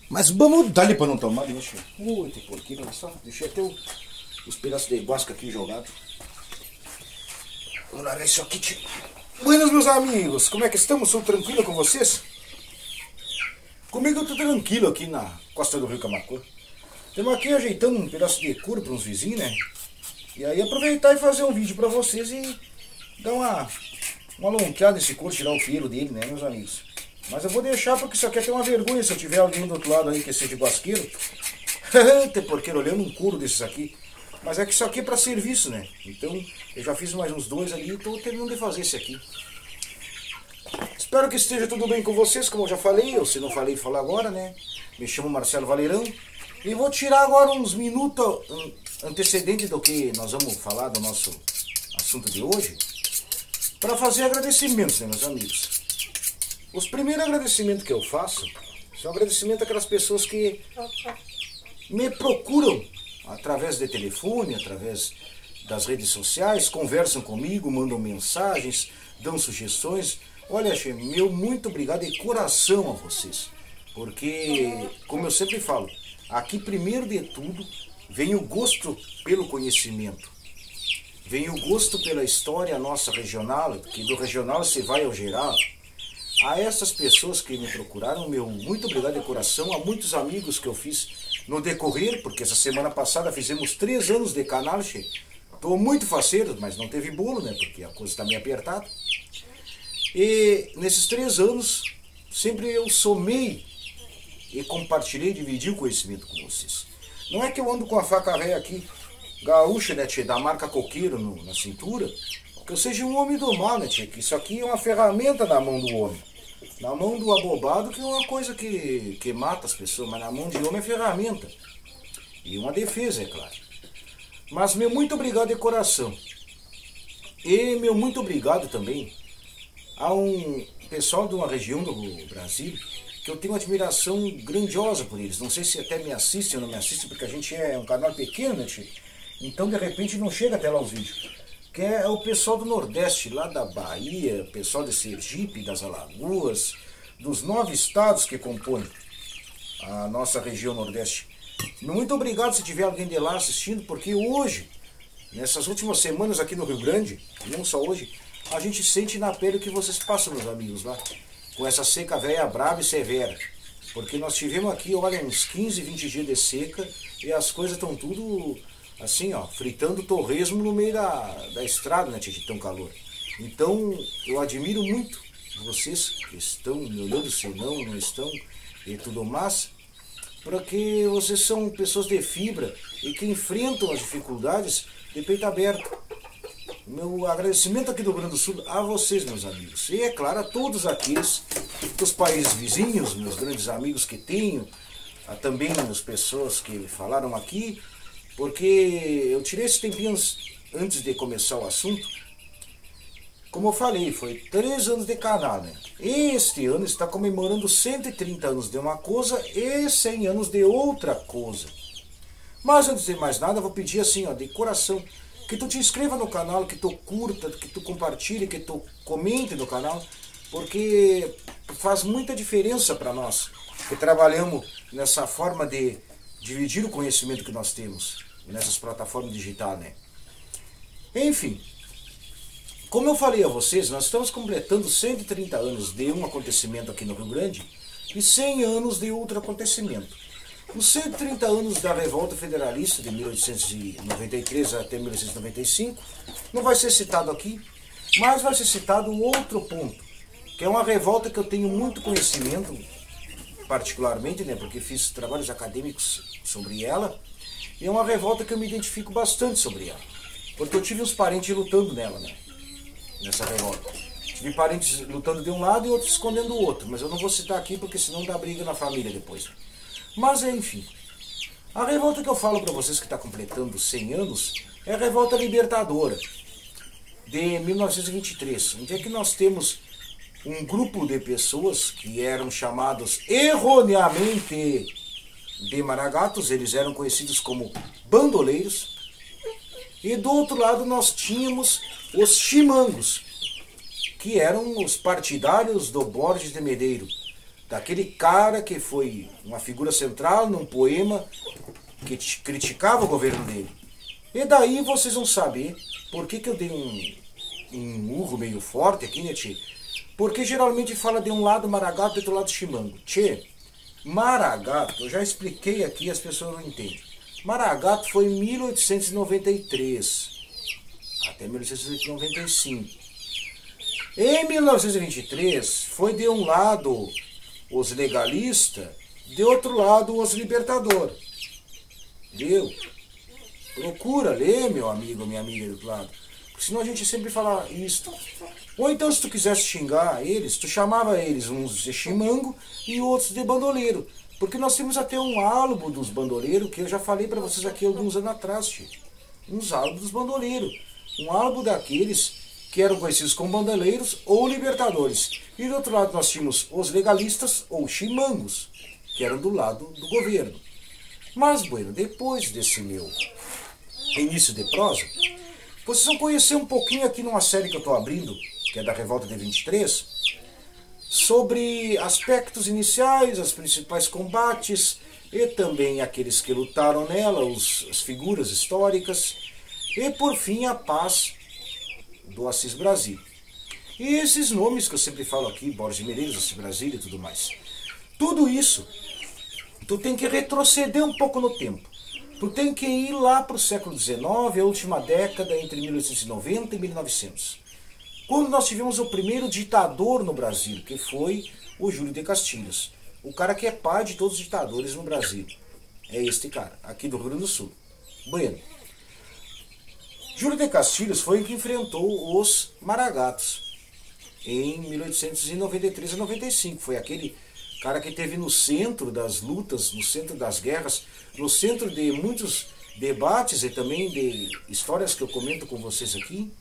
Mas vamos dar-lhe pra não tomar, deixa. Ui, tem porquinho, olha só. Deixei até os pedaços de guasca aqui jogados. Vou largar isso aqui, tio. Buenos, meus amigos, como é que estamos? Sou tranquilo com vocês? Comigo eu tô tranquilo aqui na costa do Rio Camaquã. Estamos aqui ajeitando um pedaço de couro para uns vizinhos, né? E aí aproveitar e fazer um vídeo para vocês e dar uma lonqueada nesse couro, tirar o pelo dele, né, meus amigos? Mas eu vou deixar porque isso aqui é até uma vergonha se eu tiver alguém do outro lado aí que seja guasqueiro. Tem porqueiro olhando um couro desses aqui. Mas é que isso aqui é para serviço, né? Então eu já fiz mais uns dois ali e estou terminando de fazer esse aqui. Espero que esteja tudo bem com vocês, como eu já falei, ou se não falei, falo agora, né? Me chamo Marcelo Valerão e vou tirar agora uns minutos antecedentes do que nós vamos falar do nosso assunto de hoje, para fazer agradecimentos, né, meus amigos? Os primeiros agradecimentos que eu faço são agradecimentos àquelas pessoas que me procuram através de telefone, através das redes sociais, conversam comigo, mandam mensagens, dão sugestões. Olha, meu muito obrigado de coração a vocês, porque, como eu sempre falo, aqui primeiro de tudo vem o gosto pelo conhecimento, vem o gosto pela história nossa regional, que do regional se vai ao geral. A essas pessoas que me procuraram, meu muito obrigado de coração, a muitos amigos que eu fiz no decorrer, porque essa semana passada fizemos 3 anos de canal, estou muito faceiro, mas não teve bolo, né, porque a coisa está meio apertada. E nesses 3 anos, sempre eu somei e compartilhei, dividi o conhecimento com vocês. Não é que eu ando com a faca velha aqui, gaúcha, né, tchê, da marca Coqueiro na cintura, que eu seja um homem do mal, né, tchê, que isso aqui é uma ferramenta na mão do homem. Na mão do abobado, que é uma coisa que mata as pessoas, mas na mão de homem é ferramenta. E uma defesa, é claro. Mas meu muito obrigado de coração. E meu muito obrigado também a um pessoal de uma região do Brasil que eu tenho uma admiração grandiosa por eles. Não sei se até me assistem ou não me assistem, porque a gente é um canal pequeno, né, tchê? Então de repente não chega até lá os vídeos. Que é o pessoal do Nordeste, lá da Bahia, o pessoal de Sergipe, das Alagoas, dos 9 estados que compõem a nossa região Nordeste. Muito obrigado se tiver alguém de lá assistindo, porque hoje, nessas últimas semanas aqui no Rio Grande, não só hoje, a gente sente na pele o que vocês passam, meus amigos, lá, com essa seca velha brava e severa. Porque nós tivemos aqui, olha, uns 15, 20 dias de seca e as coisas estão tudo assim, ó, fritando torresmo no meio da estrada, né, de tão calor. Então, eu admiro muito vocês que estão me olhando, se não estão, e tudo mais, porque vocês são pessoas de fibra e que enfrentam as dificuldades de peito aberto. Meu agradecimento aqui do Rio Grande do Sul a vocês, meus amigos. E, é claro, a todos aqueles dos países vizinhos, meus grandes amigos que tenho, também as pessoas que falaram aqui, porque eu tirei esse tempinho antes de começar o assunto. Como eu falei, foi 3 anos de canal, né? Este ano está comemorando 130 anos de uma coisa e 100 anos de outra coisa. Mas antes de mais nada, eu vou pedir assim, ó, de coração, que tu te inscreva no canal, que tu curta, que tu compartilhe, que tu comente no canal, porque faz muita diferença para nós, que trabalhamos nessa forma de dividir o conhecimento que nós temos nessas plataformas digitais, né? Enfim, como eu falei a vocês, nós estamos completando 130 anos de um acontecimento aqui no Rio Grande e 100 anos de outro acontecimento. Os 130 anos da Revolta Federalista de 1893 até 1895 não vai ser citado aqui, mas vai ser citado um outro ponto, que é uma revolta que eu tenho muito conhecimento, particularmente, né, porque fiz trabalhos acadêmicos sobre ela, e é uma revolta que eu me identifico bastante sobre ela, porque eu tive uns parentes lutando nela, né, nessa revolta. Tive parentes lutando de um lado e outros escondendo o outro, mas eu não vou citar aqui porque senão dá briga na família depois. Mas enfim, a revolta que eu falo para vocês que está completando 100 anos é a Revolta Libertadora de 1923, onde é que nós temos um grupo de pessoas que eram chamados erroneamente de maragatos, eles eram conhecidos como bandoleiros, E do outro lado nós tínhamos os chimangos, que eram os partidários do Borges de Medeiros, daquele cara que foi uma figura central num poema que criticava o governo dele. E daí vocês vão saber por que eu dei um urro meio forte aqui, né, tchê? Porque geralmente fala de um lado Maragato e do outro lado Chimango. Tchê, Maragato, eu já expliquei aqui, as pessoas não entendem. Maragato foi em 1893 até 1895. Em 1923 foi de um lado os legalistas, de outro lado os libertadores. Entendeu? Procura ler, meu amigo, minha amiga do outro lado. Porque senão a gente sempre fala isso. Ou então, se tu quisesse xingar eles, tu chamava eles uns de chimango e outros de bandoleiro. Porque nós temos até um álbum dos bandoleiros, que eu já falei para vocês aqui alguns anos atrás, tio. Uns álbuns dos bandoleiros. Um álbum daqueles que eram conhecidos como bandoleiros ou libertadores. E do outro lado nós tínhamos os legalistas ou chimangos, que eram do lado do governo. Mas, bueno, depois desse meu início de prosa, vocês vão conhecer um pouquinho aqui numa série que eu estou abrindo, que é da Revolta de 23, sobre aspectos iniciais, os principais combates e também aqueles que lutaram nela, as figuras históricas, e por fim a paz do Assis Brasil. E esses nomes que eu sempre falo aqui, Borges de Medeiros, Assis Brasil e tudo mais. Tudo isso, tu tem que retroceder um pouco no tempo. Tu tem que ir lá para o século XIX, a última década, entre 1890 e 1900. Quando nós tivemos o primeiro ditador no Brasil, que foi o Júlio de Castilhos. O cara que é pai de todos os ditadores no Brasil. É este cara, aqui do Rio Grande do Sul. Bueno. Júlio de Castilhos foi o que enfrentou os Maragatos em 1893 a 95. Foi aquele cara que esteve no centro das lutas, no centro das guerras, no centro de muitos debates e também de histórias que eu comento com vocês aqui.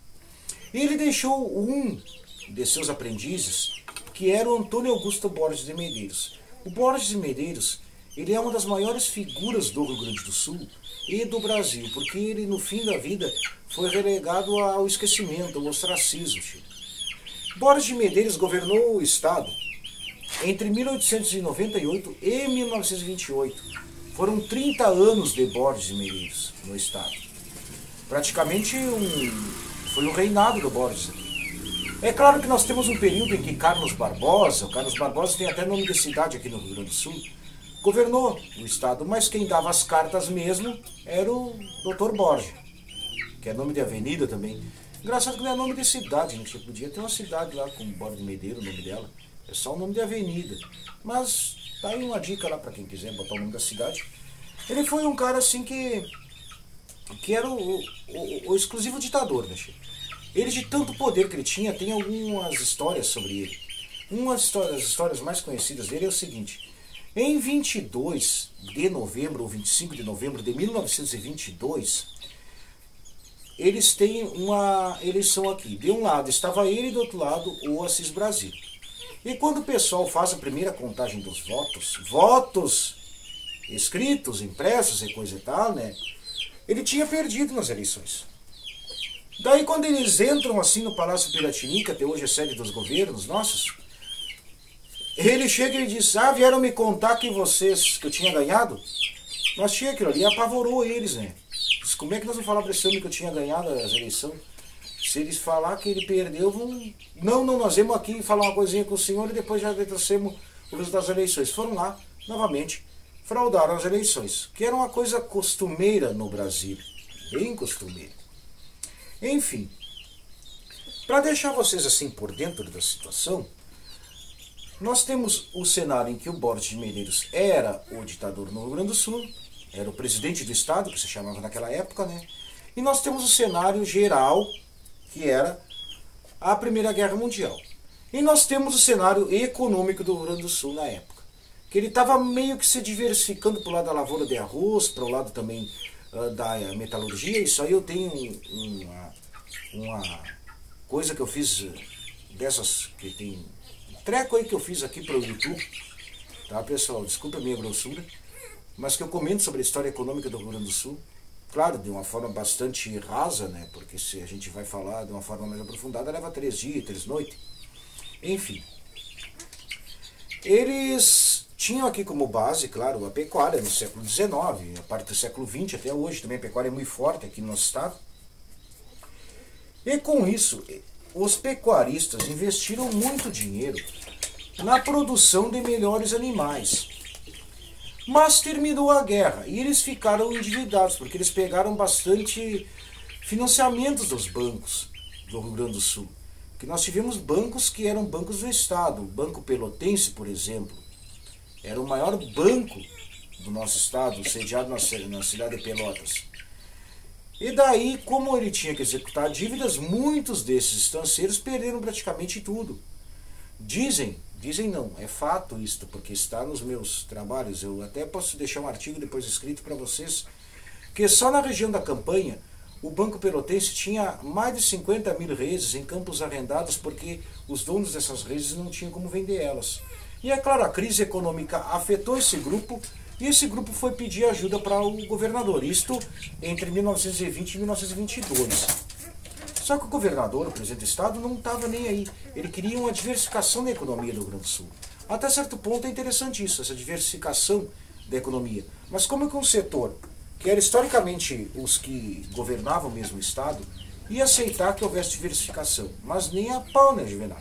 E ele deixou um de seus aprendizes, que era o Antônio Augusto Borges de Medeiros. O Borges de Medeiros, ele é uma das maiores figuras do Rio Grande do Sul e do Brasil, porque ele, no fim da vida, foi relegado ao esquecimento, ao ostracismo. Borges de Medeiros governou o Estado entre 1898 e 1928. Foram 30 anos de Borges de Medeiros no Estado. Praticamente foi um reinado do Borges aqui. É claro que nós temos um período em que Carlos Barbosa, o Carlos Barbosa tem até nome de cidade aqui no Rio Grande do Sul, governou o Estado, mas quem dava as cartas mesmo era o Dr. Borges, que é nome de avenida também. Engraçado que não é nome de cidade, né? Podia ter uma cidade lá com Borges de Medeiros, o nome dela. É só o nome de avenida. Mas tá aí uma dica lá para quem quiser botar o nome da cidade. Ele foi um cara assim que era o exclusivo ditador, né, Chico? Ele, de tanto poder que ele tinha, tem algumas histórias sobre ele. Uma das histórias mais conhecidas dele é o seguinte. Em 22 de novembro, ou 25 de novembro de 1922, eles têm uma eleição aqui. De um lado estava ele e do outro lado o Assis Brasil. E quando o pessoal faz a primeira contagem dos votos escritos, impressos e coisa e tal, né? Ele tinha perdido nas eleições. Daí quando eles entram assim no Palácio Piratini, até hoje é sede dos governos nossos, ele chega e diz, vieram me contar que eu tinha ganhado? Nós tinha aquilo ali, apavorou eles, né? Diz, como é que nós vamos falar para esse homem que eu tinha ganhado as eleições? Se eles falar que ele perdeu, vão... Não, nós vamos aqui falar uma coisinha com o senhor e depois já retrocemos o resultado das eleições. Foram lá, novamente, fraudaram as eleições, que era uma coisa costumeira no Brasil, bem costumeira. Enfim, para deixar vocês assim por dentro da situação, nós temos o cenário em que o Borges de Medeiros era o ditador no Rio Grande do Sul, era o presidente do Estado, que se chamava naquela época, né? E nós temos o cenário geral, que era a Primeira Guerra Mundial. E nós temos o cenário econômico do Rio Grande do Sul na época, que ele estava meio que se diversificando para o lado da lavoura de arroz, para o lado também da metalurgia. Isso aí eu tenho uma coisa que eu fiz dessas, que tem um treco aí que eu fiz aqui para o YouTube, tá pessoal? Desculpa a minha grossura, mas que eu comento sobre a história econômica do Rio Grande do Sul. claro, de uma forma bastante rasa, né? Porque se a gente vai falar de uma forma mais aprofundada, leva 3 dias, 3 noites. Enfim, eles tinham aqui como base, claro, a pecuária no século XIX, a parte do século XX até hoje também a pecuária é muito forte aqui no nosso estado. E com isso, os pecuaristas investiram muito dinheiro na produção de melhores animais. Mas terminou a guerra e eles ficaram endividados, porque eles pegaram bastante financiamentos dos bancos do Rio Grande do Sul. Que nós tivemos bancos que eram bancos do Estado. O Banco Pelotense, por exemplo, era o maior banco do nosso estado, sediado na cidade de Pelotas. E daí, como ele tinha que executar dívidas, muitos desses estanceiros perderam praticamente tudo. Dizem não, é fato isto, porque está nos meus trabalhos, eu até posso deixar um artigo depois escrito para vocês, que só na região da Campanha, o Banco Pelotense tinha mais de 50 mil reses em campos arrendados, porque os donos dessas reses não tinham como vender elas. E é claro, a crise econômica afetou esse grupo, e esse grupo foi pedir ajuda para o governador, isto entre 1920 e 1922. Só que o governador, o presidente do estado, não estava nem aí. Ele queria uma diversificação da economia do Rio Grande do Sul. Até certo ponto é interessante isso, essa diversificação da economia. Mas como é que um setor, que era historicamente os que governavam mesmo o estado, ia aceitar que houvesse diversificação? Mas nem a pau, né, Juvenal?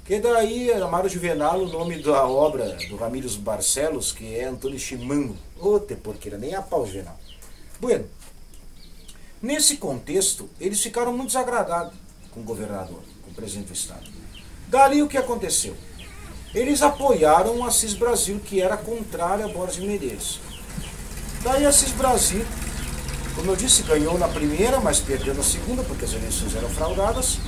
Que daí, Amaro Juvenal, o nome da obra do Ramírez Barcelos, que é Antônio Chimango. Outra porqueira, nem a pau, Juvenal. Bueno, nesse contexto, eles ficaram muito desagradados com o governador, com o presidente do estado. Dali o que aconteceu? Eles apoiaram o Assis Brasil, que era contrário a Borges de Medeiros. Daí Assis Brasil, como eu disse, ganhou na primeira, mas perdeu na segunda, porque as eleições eram fraudadas.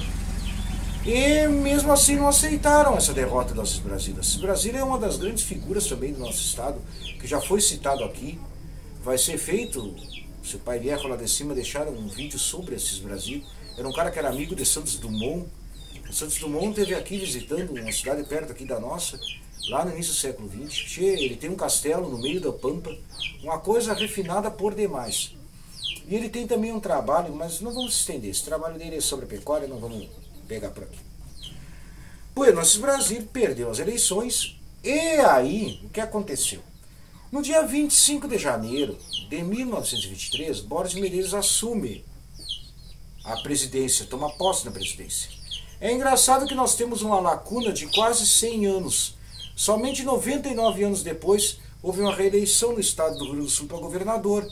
E mesmo assim não aceitaram essa derrota do Assis Brasil. Assis Brasil é uma das grandes figuras também do nosso estado, que já foi citado aqui. Vai ser feito, se o pai vier lá de cima, deixaram um vídeo sobre Assis Brasil. Era um cara que era amigo de Santos Dumont. O Santos Dumont esteve aqui visitando uma cidade perto aqui da nossa, lá no início do século XX. Ele tem um castelo no meio da pampa, uma coisa refinada por demais. E ele tem também um trabalho, mas não vamos se estender, esse trabalho dele é sobre a pecuária, não vamos pegar por aqui. Bueno, Assis Brasil perdeu as eleições, e aí, o que aconteceu? No dia 25 de janeiro de 1923, Borges de Medeiros assume a presidência, toma posse na presidência. É engraçado que nós temos uma lacuna de quase 100 anos. Somente 99 anos depois, houve uma reeleição no estado do Rio Grande do Sul para governador,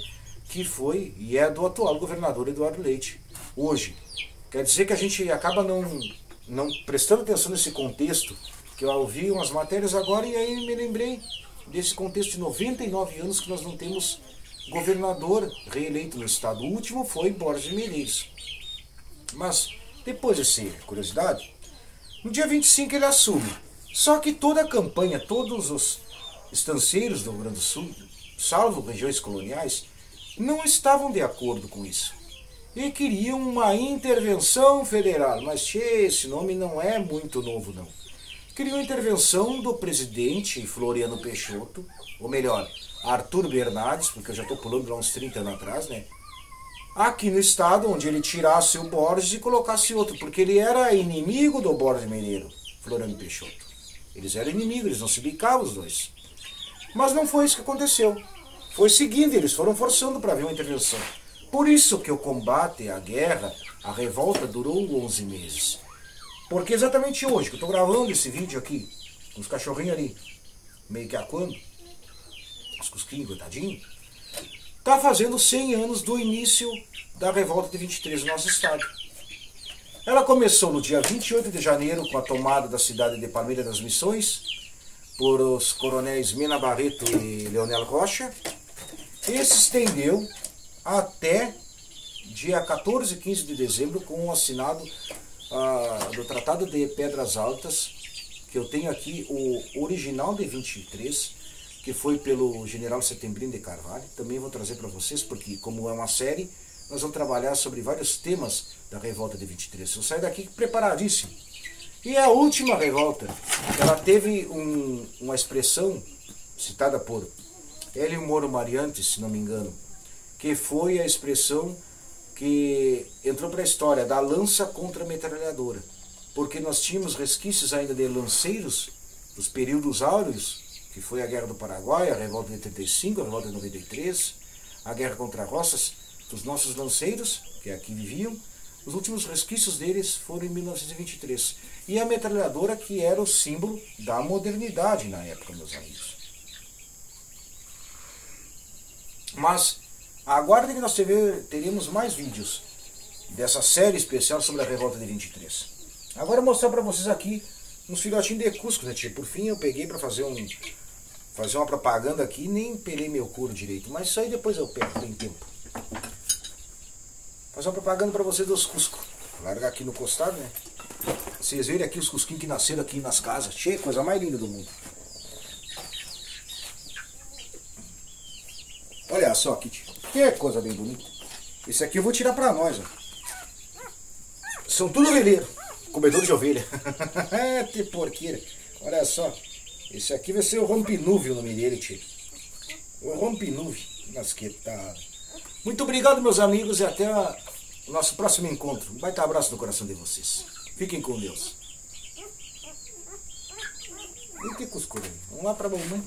que foi e é do atual governador Eduardo Leite, hoje. Quer dizer que a gente acaba não prestando atenção nesse contexto, que eu ouvi umas matérias agora e aí me lembrei desse contexto de 99 anos que nós não temos governador reeleito no estado. O último foi Borges de Medeiros. Mas, depois dessa curiosidade, no dia 25 ele assume. Só que toda a campanha, todos os estanceiros do Rio Grande do Sul, salvo regiões coloniais, não estavam de acordo com isso. E queriam uma intervenção federal. Mas esse nome não é muito novo, não. Queriam a intervenção do presidente Floriano Peixoto, ou melhor, Arthur Bernardes, porque eu já estou pulando lá uns 30 anos atrás, né? Aqui no estado, onde ele tirasse o Borges e colocasse outro, porque ele era inimigo do Borges Mineiro, Floriano Peixoto. Eles eram inimigos, eles não se bicavam os dois. Mas não foi isso que aconteceu. Foi seguindo, eles foram forçando para haver uma intervenção. Por isso que o combate, a guerra, a revolta durou 11 meses. Porque exatamente hoje, que eu estou gravando esse vídeo aqui, com os cachorrinhos ali, meio que aquando, os cusquinhos, coitadinho, está fazendo 100 anos do início da revolta de 23 no nosso estado. Ela começou no dia 28 de janeiro com a tomada da cidade de Palmeira das Missões por os coronéis Mena Barreto e Leonel Rocha e se estendeu até dia 14 e 15 de dezembro com o assinado do Tratado de Pedras Altas, que eu tenho aqui o original de 23, que foi pelo general Setembrino de Carvalho. Também vou trazer para vocês, porque como é uma série, nós vamos trabalhar sobre vários temas da revolta de 23. Eu saio daqui preparadíssimo. E a última revolta, ela teve uma expressão citada por Hélio Moro Mariante, se não me engano, que foi a expressão que entrou para a história da lança contra a metralhadora. Porque nós tínhamos resquícios ainda de lanceiros dos períodos áureos, que foi a Guerra do Paraguai, a Revolta de 85, a Revolta de 93, a Guerra contra Roças, dos nossos lanceiros, que aqui viviam. Os últimos resquícios deles foram em 1923. E a metralhadora, que era o símbolo da modernidade na época, meus amigos. Mas aguardem que nós teremos mais vídeos dessa série especial sobre a Revolta de 23. Agora eu vou mostrar para vocês aqui uns filhotinhos de cusco, né, tia? Por fim eu peguei para fazer uma propaganda aqui, nem pelei meu couro direito, mas isso aí depois eu pego, tem tempo. Fazer uma propaganda para vocês dos cusco. Vou largar aqui no costado, né? Vocês verem aqui os cusquinhos que nasceram aqui nas casas. Che, coisa mais linda do mundo. Olha só aqui, tia. Que coisa bem bonita. Esse aqui eu vou tirar para nós, ó. São tudo ovelheiro. Comedor de ovelha. Que porqueira. Olha só. Esse aqui vai ser o Rompinúvio, o nome dele, tio. O Rompinúvio. Mas que tal. Muito obrigado, meus amigos, e até o nosso próximo encontro. Um baita abraço no coração de vocês. Fiquem com Deus. E que cuscura aí. Vamos lá pra mamãe.